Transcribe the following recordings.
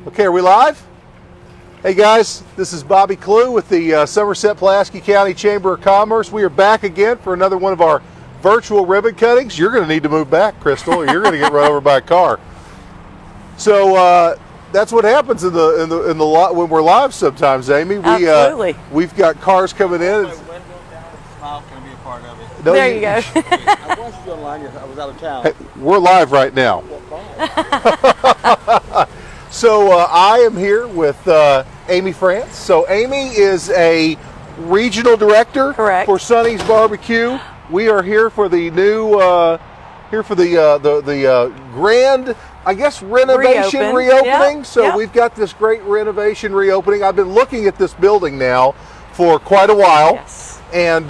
Okay, are we live? Hey guys, this is Bobby Clue with the Somerset-Pulaski County Chamber of Commerce. We are back again for another one of our virtual ribbon cuttings. You're going to need to move back, Crystal, or you're going to get run over by a car. So that's what happens in the lot when we're live sometimes, Amy. Absolutely. We've got cars coming in. Smile can be a part of it. No, there you go. I watched you online. I was out of town. Hey, we're live right now. So I am here with Amy France. So Amy is a regional director Correct. for Sonny's Barbecue. We are here for the new the grand, I guess, renovation reopening. Yep. So Yep. we've got this great renovation reopening. I've been looking at this building now for quite a while. Yes. And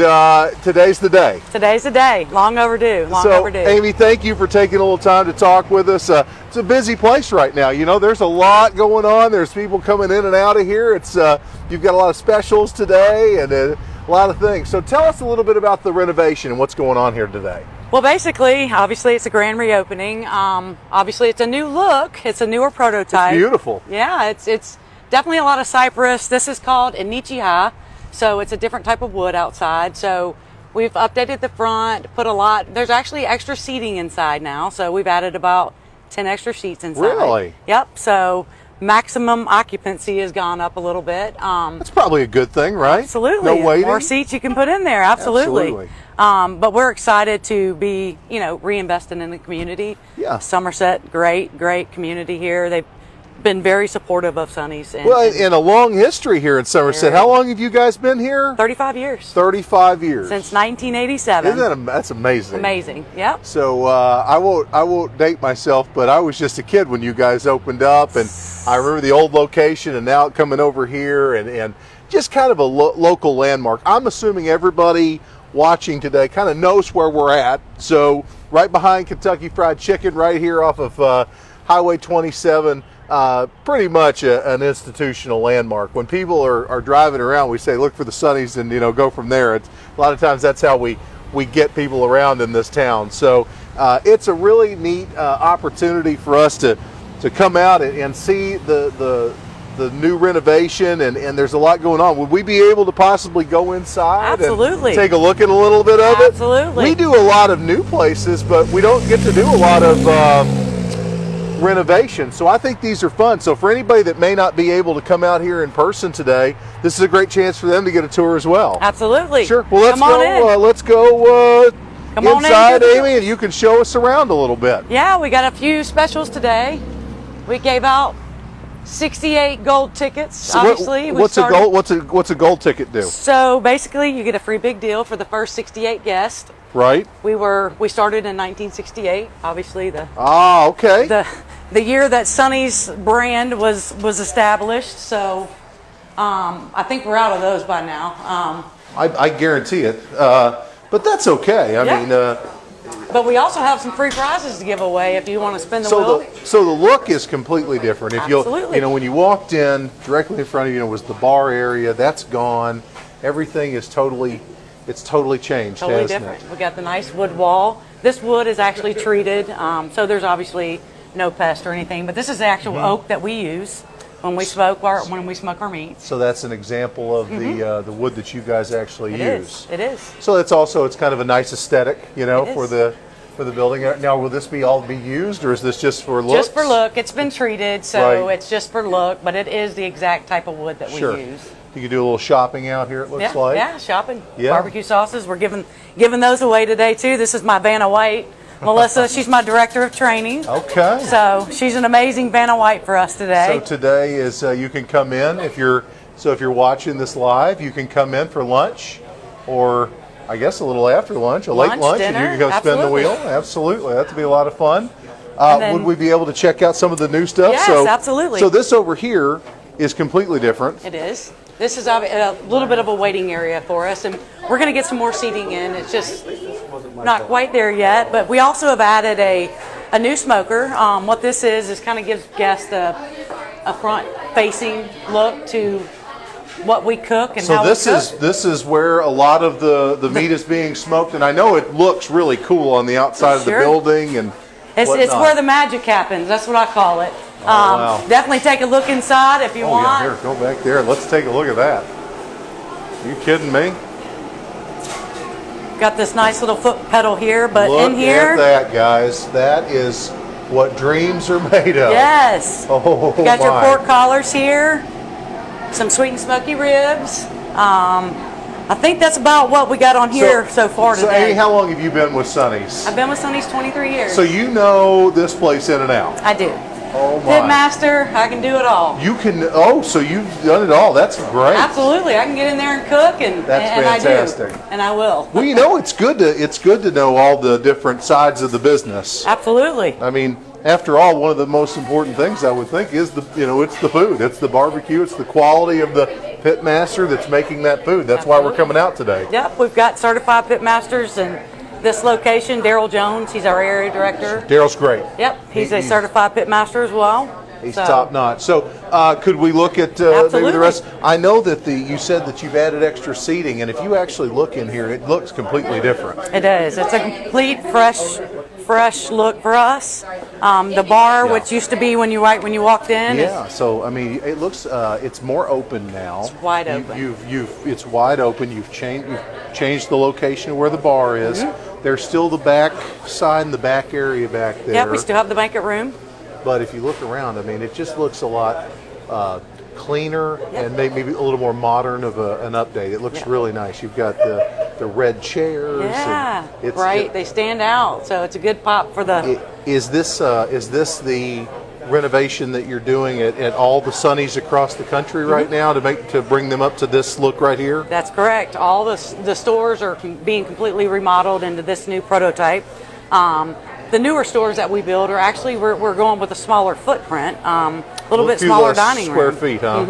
today's the day. Today's the day. Long overdue. Long So, overdue. Amy, thank you for taking a little time to talk with us. It's a busy place right now. You know, there's a lot going on. There's people coming in and out of here. It's you've got a lot of specials today and a lot of things. So tell us a little bit about the renovation and what's going on here today. Well, basically, obviously, it's a grand reopening. Obviously, it's a new look. It's a newer prototype. It's beautiful. Yeah, it's definitely a lot of cypress. This is called Inichiha. So it's a different type of wood outside. So we've updated the front, put a lot. There's actually extra seating inside now. So we've added about 10 extra seats inside. Really? Yep. So maximum occupancy has gone up a little bit. That's probably a good thing, right? Absolutely. No waiting. More seats you can put in there. Absolutely. But we're excited to be, reinvesting in the community. Yeah. Somerset, great community here. They've been very supportive of Sonnys. And a long history here in Somerset. How long have you guys been here? 35 years. 35 years. Since 1987. That's amazing. Amazing. Yep. So I won't date myself, but I was just a kid when you guys opened up, and I remember the old location, and now coming over here, and just kind of a local landmark. I'm assuming everybody watching today kind of knows where we're at. So right behind Kentucky Fried Chicken, right here off of Highway 27. Pretty much an institutional landmark. When people are driving around, we say look for the Sonnys and go from there. A lot of times that's how we get people around in this town. So it's a really neat opportunity for us to come out and see the new renovation, and there's a lot going on. Would we be able to possibly go inside Absolutely. and take a look at a little bit of it? Absolutely. We do a lot of new places, but we don't get to do a lot of renovation. So I think these are fun. So for anybody that may not be able to come out here in person today, this is a great chance for them to get a tour as well. Absolutely. Sure. Well, let's go Come on inside, in. Amy, and you can show us around a little bit. Yeah, we got a few specials today. We gave out 68 gold tickets. So obviously, what's a gold ticket do? So basically, you get a free big deal for the first 68 guests. Right. We started in 1968. Obviously, okay. The year that Sonny's brand was established. So I think we're out of those by now. I guarantee it. But that's okay. I mean. But we also have some free prizes to give away if you want to spin the wheel. So the look is completely different. If Absolutely. When you walked in, directly in front of you was the bar area. That's gone. Everything is totally changed. Totally hasn't different. it? We got the nice wood wall. This wood is actually treated, so there's obviously no pest or anything. But this is the actual oak that we use when we smoke our meats. So that's an example of the wood that you guys actually use. It is. So it's kind of a nice aesthetic, for the building. Now, will this all be used, or is this just for look? Just for look. It's been treated, so Right. it's just for look. But it is the exact type of wood that Sure. we use. You can do a little shopping out here. It looks like. Yeah, shopping. Yeah. Barbecue sauces. We're giving those away today too. This is my Vanna White, Melissa. She's my director of training. Okay. So she's an amazing Vanna White for us today. So today is you can come in if you're watching this live. You can come in for lunch, or I guess a little after lunch, late lunch, dinner, and you can go spin the absolutely. wheel. Absolutely, that'd be a lot of fun. then- Would we be able to check out some of the new stuff? Yes, absolutely. So this over here is completely different. It is. This is a little bit of a waiting area for us, and we're going to get some more seating in. It's just not quite there yet, but we also have added a new smoker. What this is kind of gives guests a front-facing look to what we cook and how we cook. This is where a lot of the meat is being smoked, and I know it looks really cool on the outside of the building, and It's whatnot. where the magic happens. That's what I call it. Wow. Definitely take a look inside if you Oh want. yeah, here, go back there. Let's take a look at that. You kidding me? Got this nice little foot pedal here, but Look in here, at that, guys. That is what dreams are made of. yes. Oh Got your my. pork collars here, some sweet and smoky ribs. I think that's about what we got on here so far So, today. Amy, how long have you been with Sonnys? I've been with Sonny's 23 years. So you know this place in and out. I do. Oh Pit my. master, I can do it all. You can. Oh, so you've done it all. That's great. Absolutely, I can get in there and cook, and That's fantastic. I do, and I will. Well, you know, it's good to know all the different sides of the business. Absolutely. I mean, after all, one of the most important things I would think is it's the food, it's the barbecue, it's the quality of the pit master that's making that food. That's why we're coming out today. Yep, we've got certified pit masters in this location. Daryl Jones, he's our area director. Daryl's great. Yep, he's a certified pit master as well. He's So, top notch. So, could we look at maybe Absolutely. the rest? I know that you said that you've added extra seating, and if you actually look in here, it looks completely different. It is. It's a complete fresh look for us. The bar, Yeah. which used to be when you walked in, Yeah. So, I mean, it looks it's more open now. It's wide open. It's wide open. You've changed the location of where the bar is. Mm-hmm. There's still the back side and the back area back there. Yep, we still have the banquet room. But if you look around, I mean, it just looks a lot cleaner and maybe a little more modern of an update. It looks Yeah. really nice. You've got the red chairs. Yeah, and it's right. They stand out, so it's a good pop for the. Is this the renovation that you're doing at all the Sonnys across the country right now to bring them up to this look right here? That's correct. All the stores are being completely remodeled into this new prototype. The newer stores that we build are actually we're going with a smaller footprint, a little bit few smaller less dining square room. feet, huh?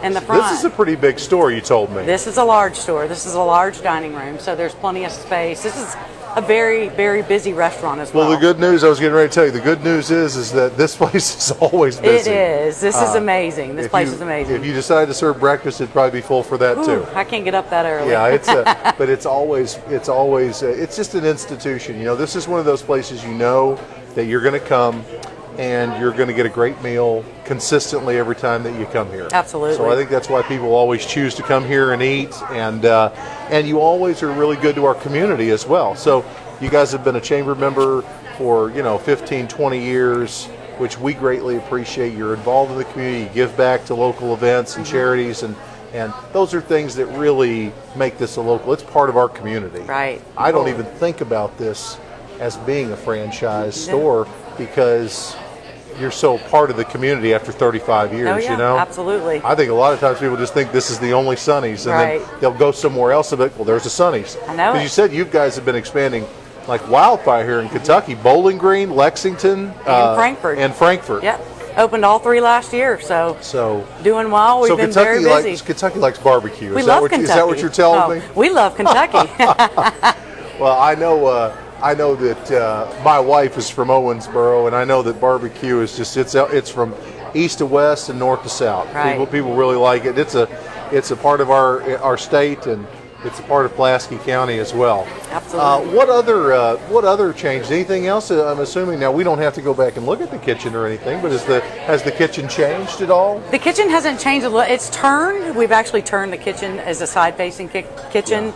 In the front. This is a pretty big store, you told me. This is a large store. This is a large dining room, so there's plenty of space. This is a very, very busy restaurant as well. Well, the good news, I was getting ready to tell you, the good news is that this place is always busy. It is. This is amazing. This place is amazing. If you decide to serve breakfast, it'd probably be full for that too. Ooh, I can't get up that early. Yeah, but it's always it's just an institution. You know, this is one of those places you know that you're going to come and you're going to get a great meal consistently every time that you come here. Absolutely. So I think that's why people always choose to come here and eat, and you always are really good to our community as well. So you guys have been a chamber member for 15, 20 years, which we greatly appreciate. You're involved in the community, you give back to local events and charities, and those are things that really make this a local. It's part of our community. Right. I don't even think about this as being a franchise store because you're so part of the community after 35 years, Oh, yeah, you know? absolutely. I think a lot of times people just think this is the only Sonnys, and Right. then they'll go somewhere else and be like, well, there's a Sonnys. I know Because it. you said you guys have been expanding like wildfire here in Kentucky, Bowling Green, Lexington, Frankfort. And Frankfort. Yep. Opened all 3 last year, so So, doing well. We've been very busy. Kentucky likes barbecue. We Is love that Kentucky. is that what you're telling me? We love Kentucky. Well, I know that my wife is from Owensboro, and I know that barbecue is just it's from east to west and north to south. Right. People really like it. It's a part of our state, and it's a part of Pulaski County as well. Absolutely. What other changes? Anything else? I'm assuming now we don't have to go back and look at the kitchen or anything, but has the kitchen changed at all? The kitchen hasn't changed a lot. It's turned. We've actually turned the kitchen as a side-facing kitchen.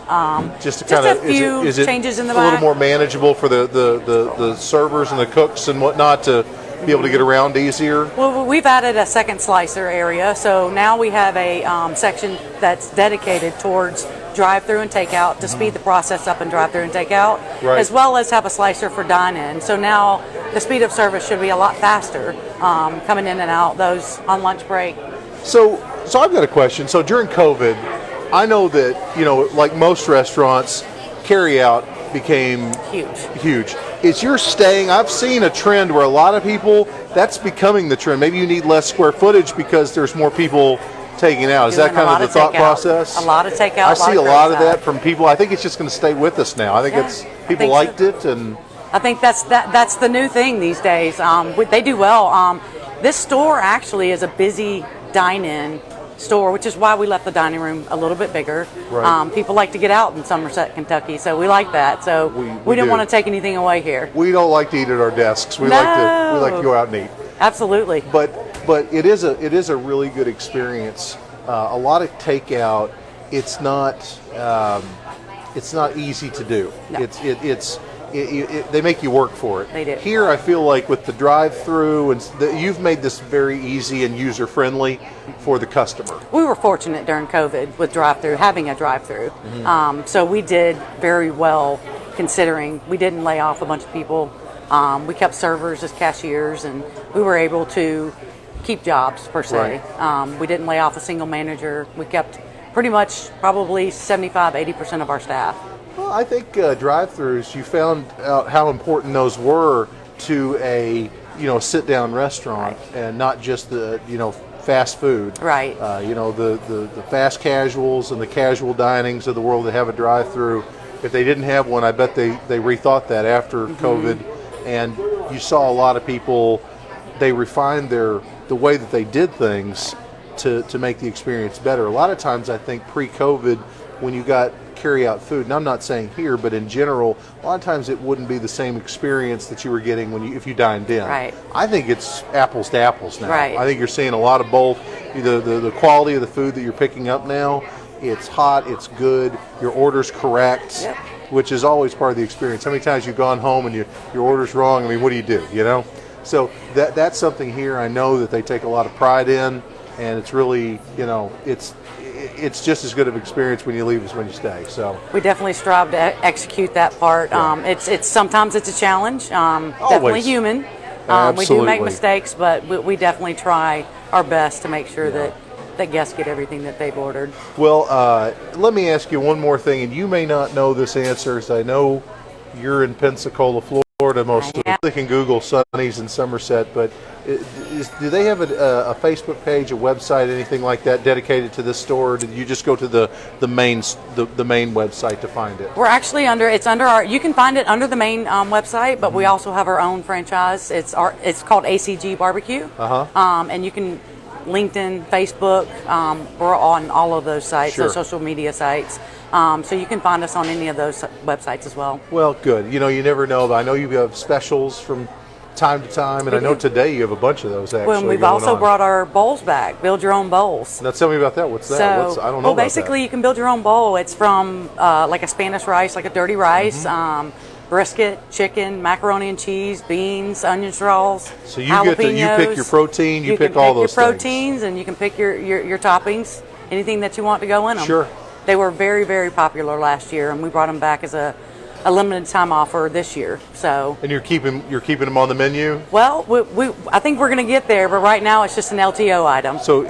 Just to kind of a few is it changes in the a little back. more manageable for the servers and the cooks and whatnot to be able to get around easier? Well, we've added a second slicer area, so now we have a section that's dedicated towards drive-through and takeout to speed the process up and drive-through and takeout, Right. as well as have a slicer for dine-in. So now the speed of service should be a lot faster coming in and out, those on lunch break. So I've got a question. So during COVID, I know that, like most restaurants, carry-out became huge. I've seen a trend where a lot of people, that's becoming the trend. Maybe you need less square footage because there's more people taking out. Is that Doing a kind lot of the thought takeout. process? A lot of takeout. I see a lot of curbside. that from people. I think it's just going to stay with us now. I think Yeah, it's I people think liked so. it, and I think that's the new thing these days. They do well. This store actually is a busy dine-in store, which is why we left the dining room a little bit bigger. Right. People like to get out in Somerset, Kentucky, so we like that. So we didn't do. want to take anything away here. We don't like to eat at our desks. We like to go out and eat. Absolutely. But it is a really good experience. A lot of takeout. It's not easy to do. No. They make you work for it. They do. Here, I feel like with the drive-through, and you've made this very easy and user-friendly for the customer. We were fortunate during COVID with having a drive-through. So we did very well considering we didn't lay off a bunch of people. We kept servers as cashiers, and we were able to keep jobs per se. Right. We didn't lay off a single manager. We kept pretty much probably 75-80% of our staff. Well, I think drive-throughs, you found out how important those were to a sit-down restaurant, and not just the fast food. Right. The fast casuals and the casual dinings of the world that have a drive-through. If they didn't have one, I bet they rethought that after COVID, and you saw a lot of people. They refined the way that they did things to make the experience better. A lot of times, I think pre-COVID, when you got carry-out food, and I'm not saying here, but in general, a lot of times it wouldn't be the same experience that you were getting if you dined in. Right. I think it's apples to apples now. Right. I think you're seeing a lot of both. The quality of the food that you're picking up now, it's hot, it's good, your order's correct. Yep. Which is always part of the experience. How many times you've gone home and your order's wrong? I mean, what do you do? So that's something here I know that they take a lot of pride in, and it's really, it's just as good of an experience when you leave as when you stay. So we definitely strive to execute that part. Yeah. It's sometimes it's a challenge. Definitely Always. human. We Absolutely. do make mistakes, but we definitely try our best to make sure that guests get everything that they've ordered. Well, let me ask you one more thing, and you may not know this answer, as I know you're in Pensacola, Florida. Most of they can Google Sonnys in Somerset, but do they have a Facebook page, a website, anything like that dedicated to this store? Or did you just go to the main website to find it? We're actually you can find it under the main website, but we also have our own franchise. It's called ACG Barbecue. And you can LinkedIn, Facebook, we're on all of those sites, Sure. those social media sites. So you can find us on any of those websites as well. Well, good. You never know, but I know you have specials from time to time, and I know today you have a bunch of those actually. Well, we've going also on. brought our bowls back, build your own bowls. Now tell me about that. What's that? I don't know well, about basically that. you can build your own bowl. It's from like a Spanish rice, like a dirty rice, brisket, chicken, macaroni and cheese, beans, onion straws, So you pick your protein, you pick all those your proteins, and you can pick your toppings, anything that you want to go in them. Sure. They were very, very popular last year, and we brought them back as a limited time offer this year. So. And you're keeping them on the menu? Well, I think we're going to get there, but right now it's just an LTO item. So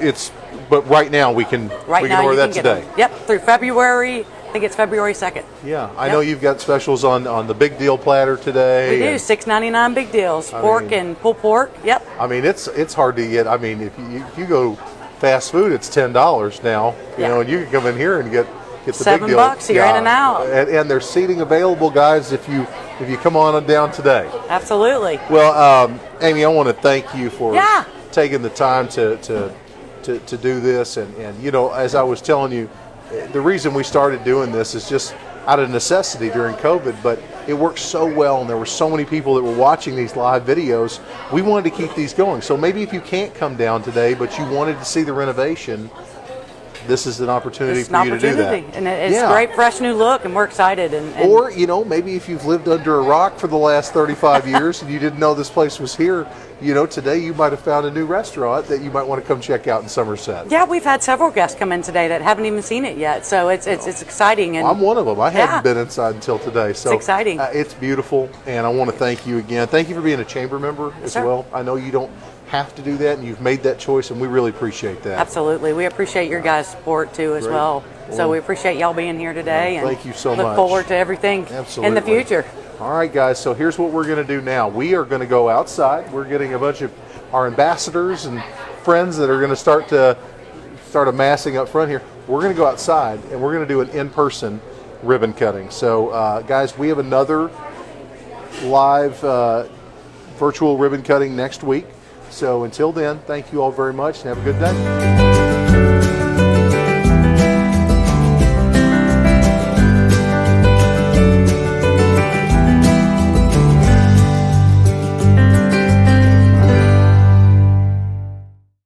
but right now we can order that today. Yep, through February. I think it's February 2nd. Yeah, I know you've got specials on the big deal platter today. We do $6.99 big deals, pork and pulled pork. Yep. I mean, it's hard to get. I mean, if you go fast food, it's $10 now. You know, and you can come in here and get the big deal. $7, you're in and out. And there's seating available, guys. If you come on down today. Absolutely. Well, Amy, I want to thank you for taking the time to do this, and as I was telling you, the reason we started doing this is just out of necessity during COVID, but it worked so well, and there were so many people that were watching these live videos. We wanted to keep these going. So maybe if you can't come down today, but you wanted to see the renovation, this is an opportunity for you to do that. And it's a great, fresh new look, and we're excited. Or, maybe if you've lived under a rock for the last 35 years and you didn't know this place was here, today you might have found a new restaurant that you might want to come check out in Somerset. Yeah, we've had several guests come in today that haven't even seen it yet, so it's exciting. And I'm one of them. I hadn't been inside until today. So it's exciting. It's beautiful, and I want to thank you again. Thank you for being a chamber member as well. I know you don't have to do that, and you've made that choice, and we really appreciate that. Absolutely. We appreciate your guys' support too as well. So we appreciate y'all being here today, and thank you so much. Look forward to everything in the future. All right, guys, so here's what we're going to do now. We are going to go outside. We're getting a bunch of our ambassadors and friends that are going to start amassing up front here. We're going to go outside, and we're going to do an in-person ribbon cutting. So, guys, we have another live virtual ribbon cutting next week. So until then, thank you all very much, and have a good day.